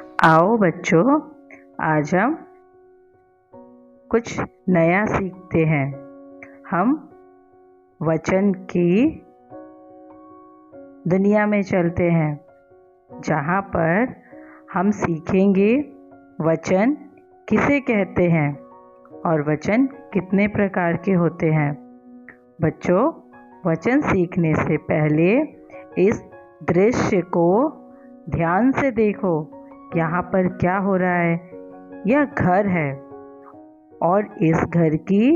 आओ बच्चों, आज हम कुछ नया सीखते हैं। हम वचन की दुनिया में चलते हैं, जहाँ पर हम सीखेंगे वचन किसे कहते हैं और वचन कितने प्रकार के होते हैं। बच्चों, वचन सीखने से पहले इस दृश्य को ध्यान से देखो। यहाँ पर क्या हो रहा है? यह घर है और इस घर की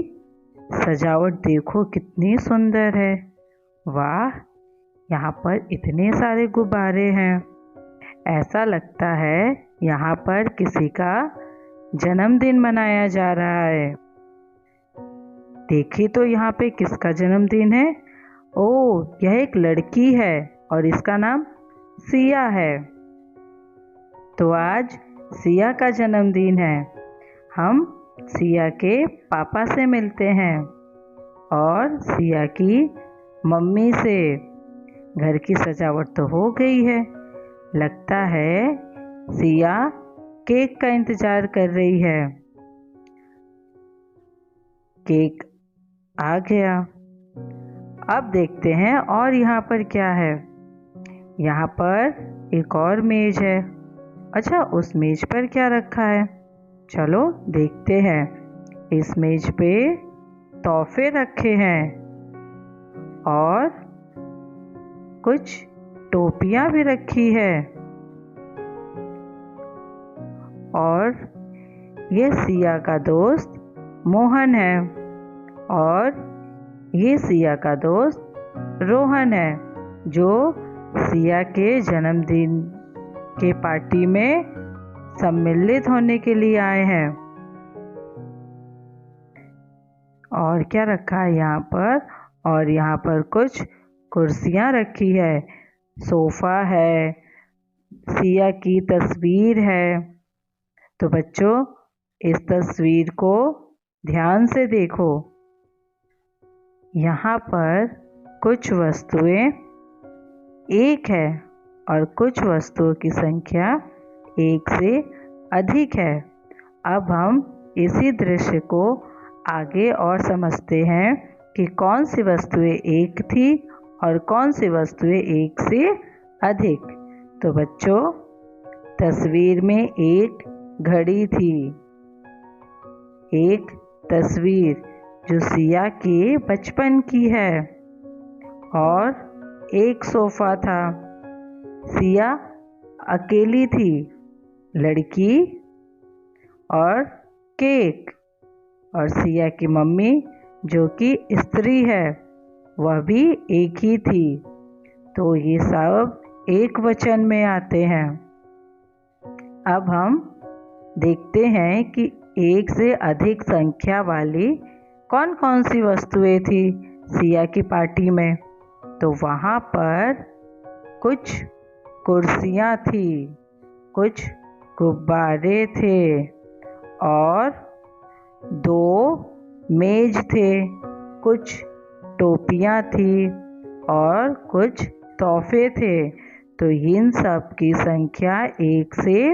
सजावट देखो कितनी सुंदर है। वाह, यहाँ पर इतने सारे गुब्बारे हैं। ऐसा लगता है यहाँ पर किसी का जन्मदिन मनाया जा रहा है। देखिए तो यहाँ पे किसका जन्मदिन है? ओह, यह एक लड़की है और इसका नाम सिया है। तो आज सिया का जन्मदिन है। हम सिया के पापा से मिलते हैं और सिया की मम्मी से। घर की सजावट तो हो गई है। लगता है सिया केक का इंतजार कर रही है। केक आ गया। अब देखते हैं और यहाँ पर क्या है। यहाँ पर एक और मेज है। अच्छा, उस मेज पर क्या रखा है? चलो देखते हैं। इस मेज पे तोहफे रखे हैं और कुछ टोपियाँ भी रखी है। और ये सिया का दोस्त मोहन है और ये सिया का दोस्त रोहन है, जो सिया के जन्मदिन के पार्टी में सम्मिलित होने के लिए आए हैं। और क्या रखा है यहाँ पर? और यहाँ पर कुछ कुर्सियाँ रखी है, सोफा है, सिया की तस्वीर है। तो बच्चों, इस तस्वीर को ध्यान से देखो। यहाँ पर कुछ वस्तुएं एक है और कुछ वस्तुओं की संख्या एक से अधिक है। अब हम इसी दृश्य को आगे और समझते हैं कि कौन सी वस्तुएं एक थी और कौन सी वस्तुएं एक से अधिक। तो बच्चों, तस्वीर में एक घड़ी थी, एक तस्वीर जो सिया के बचपन की है, और एक सोफा था। सिया अकेली थी, लड़की और केक, और सिया की मम्मी जो कि स्त्री है वह भी एक ही थी। तो ये सब एक वचन में आते हैं। अब हम देखते हैं कि एक से अधिक संख्या वाली कौन कौन सी वस्तुएं थी सिया की पार्टी में। तो वहाँ पर कुछ कुर्सियाँ थी, कुछ गुब्बारे थे और 2 मेज थे, कुछ टोपियाँ थी और कुछ तोहफे थे। तो इन सब की संख्या एक से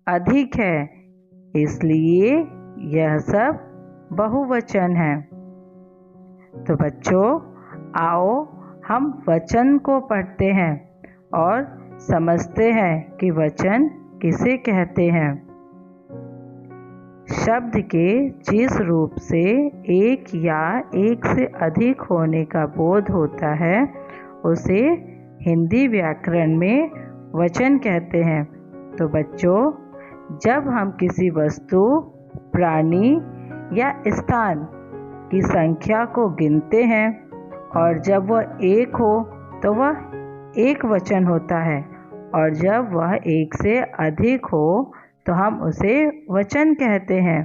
अधिक है, इसलिए यह सब बहुवचन है। तो बच्चों, आओ हम वचन को पढ़ते हैं और समझते हैं कि वचन किसे कहते हैं। शब्द के जिस रूप से एक या एक से अधिक होने का बोध होता है उसे हिंदी व्याकरण में वचन कहते हैं। तो बच्चों, जब हम किसी वस्तु, प्राणी या स्थान की संख्या को गिनते हैं और जब वह एक हो तो वह एक वचन होता है, और जब वह एक से अधिक हो तो हम उसे वचन कहते हैं।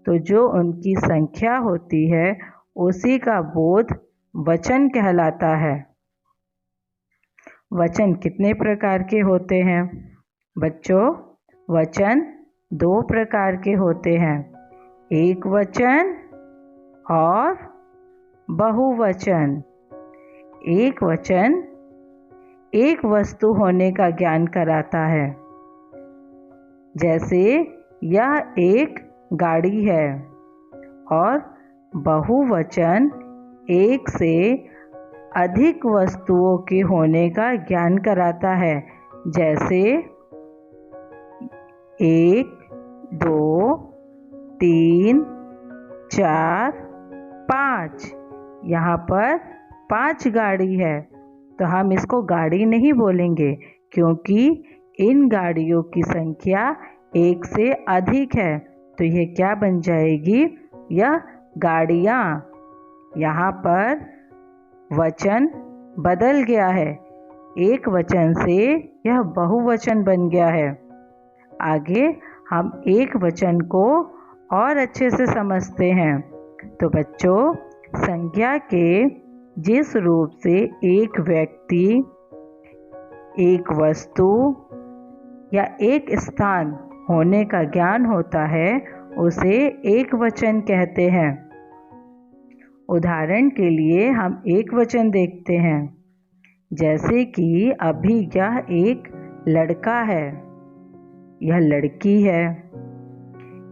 तो जो उनकी संख्या होती है उसी का बोध वचन कहलाता है। वचन कितने प्रकार के होते हैं? बच्चों, वचन 2 प्रकार के होते हैं, एक वचन और बहुवचन। एक वचन एक वस्तु होने का ज्ञान कराता है जैसे यह एक गाड़ी है। और बहुवचन एक से अधिक वस्तुओं के होने का ज्ञान कराता है। जैसे 1, 2, 3, 4, 5। यहाँ पर 5 गाड़ी है, तो हम इसको गाड़ी नहीं बोलेंगे क्योंकि इन गाड़ियों की संख्या 1 से अधिक है। तो यह क्या बन जाएगी? यह गाड़ियाँ। यहाँ पर वचन बदल गया है, एक वचन से यह बहुवचन बन गया है। आगे हम एक वचन को और अच्छे से समझते हैं। तो बच्चों, संज्ञा के जिस रूप से एक व्यक्ति, एक वस्तु या एक स्थान होने का ज्ञान होता है, उसे एक वचन कहते हैं। उदाहरण के लिए हम एक वचन देखते हैं, जैसे कि अभी यह एक लड़का है, यह लड़की है,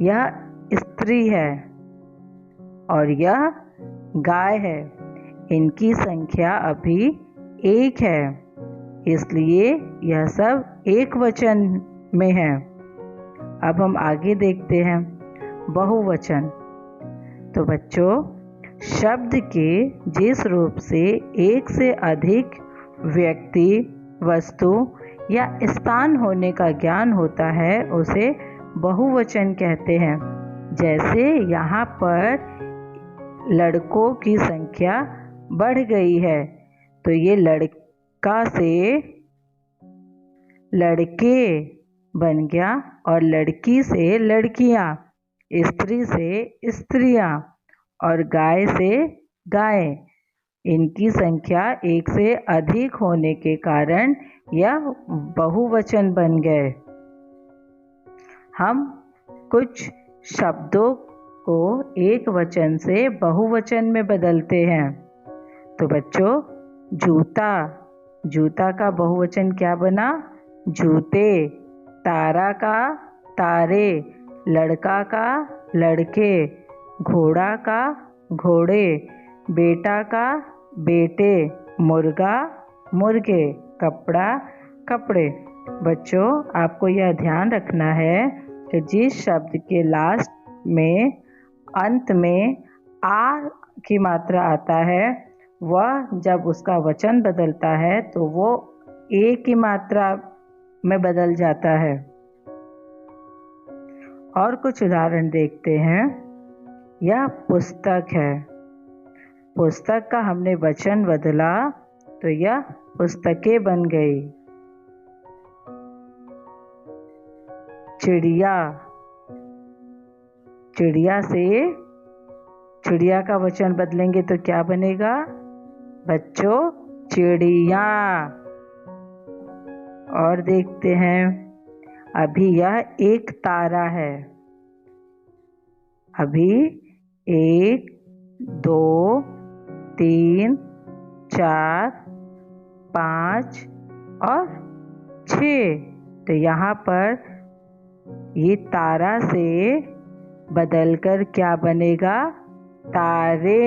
यह स्त्री है और यह गाय है। इनकी संख्या अभी 1 है, इसलिए यह सब एक वचन में है। अब हम आगे देखते हैं बहुवचन। तो बच्चों, शब्द के जिस रूप से एक से अधिक व्यक्ति, वस्तु या स्थान होने का ज्ञान होता है, उसे बहुवचन कहते हैं। जैसे यहाँ पर लड़कों की संख्या बढ़ गई है, तो ये लड़का से लड़के बन गया और लड़की से लड़कियाँ, स्त्री से स्त्रियाँ और गाय से गाय। इनकी संख्या 1 से अधिक होने के कारण यह बहुवचन बन गए। हम कुछ शब्दों को एक वचन से बहुवचन में बदलते हैं। तो बच्चों, जूता, जूता का बहुवचन क्या बना? जूते। तारा का तारे, लड़का का लड़के, घोड़ा का घोड़े, बेटा का बेटे, मुर्गा मुर्गे, कपड़ा कपड़े। बच्चों, आपको यह ध्यान रखना है कि जिस शब्द के लास्ट में, अंत में आ की मात्रा आता है, वह जब उसका वचन बदलता है तो वो ए की मात्रा में बदल जाता है। और कुछ उदाहरण देखते हैं। यह पुस्तक है, पुस्तक का हमने वचन बदला तो यह पुस्तकें बन गई। चिड़िया, चिड़िया से चिड़िया का वचन बदलेंगे तो क्या बनेगा? बच्चों, चिड़िया। और देखते हैं, अभी यह एक तारा है। अभी 1, 2, 3, 4, 5 और 6। तो यहाँ पर ये तारा से बदलकर क्या बनेगा? तारे।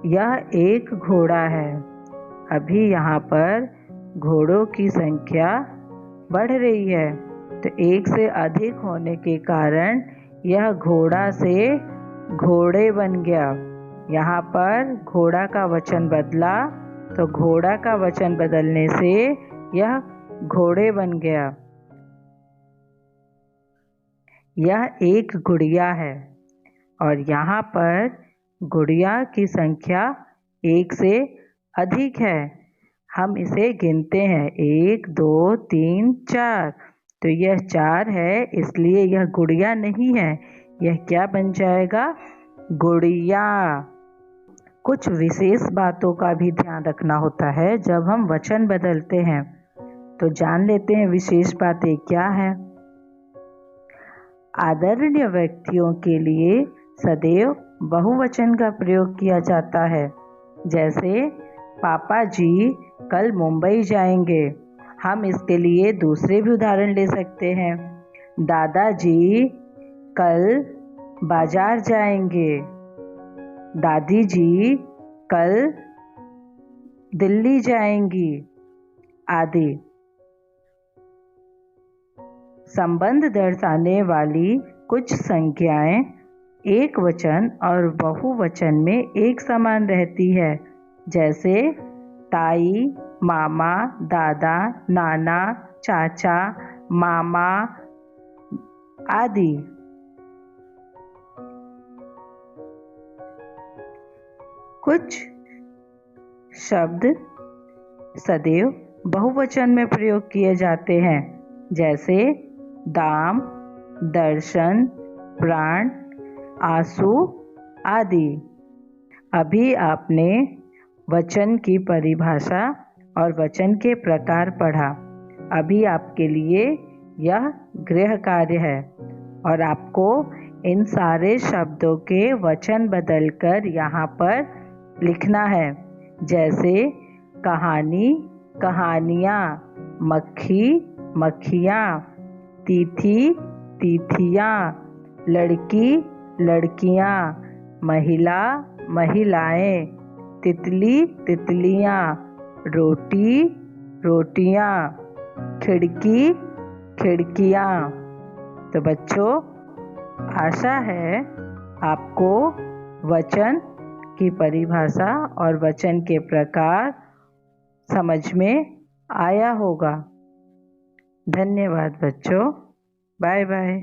यह एक घोड़ा है। अभी यहाँ पर घोड़ों की संख्या बढ़ रही है, तो 1 से अधिक होने के कारण यह घोड़ा से घोड़े बन गया। यहाँ पर घोड़ा का वचन बदला तो घोड़ा का वचन बदलने से यह घोड़े बन गया। यह एक गुड़िया है और यहाँ पर गुड़िया की संख्या 1 से अधिक है। हम इसे गिनते हैं, 1, 2, 3, 4। तो यह 4 है, इसलिए यह गुड़िया नहीं है, यह क्या बन जाएगा? गुड़िया। कुछ विशेष बातों का भी ध्यान रखना होता है जब हम वचन बदलते हैं। तो जान लेते हैं विशेष बातें क्या है। आदरणीय व्यक्तियों के लिए सदैव बहुवचन का प्रयोग किया जाता है। जैसे पापा जी कल मुंबई जाएंगे। हम इसके लिए दूसरे भी उदाहरण ले सकते हैं। दादाजी कल बाजार जाएंगे। दादी जी कल दिल्ली जाएंगी, आदि। संबंध दर्शाने वाली कुछ संज्ञाएं एक वचन और बहुवचन में एक समान रहती है, जैसे ताई, मामा, दादा, नाना, चाचा, मामा आदि। कुछ शब्द सदैव बहुवचन में प्रयोग किए जाते हैं, जैसे दाम, दर्शन, प्राण, आंसू आदि। अभी आपने वचन की परिभाषा और वचन के प्रकार पढ़ा। अभी आपके लिए यह गृह कार्य है और आपको इन सारे शब्दों के वचन बदलकर यहाँ पर लिखना है, जैसे कहानी, कहानियाँ, मक्खी, मक्खियाँ, तिथि, तिथियाँ, लड़की, लड़कियाँ, महिला, महिलाएं, तितली, तितलियाँ, रोटी, रोटियाँ, खिड़की, खिड़कियाँ। तो बच्चों, आशा है आपको वचन की परिभाषा और वचन के प्रकार समझ में आया होगा। धन्यवाद बच्चों। Bye bye.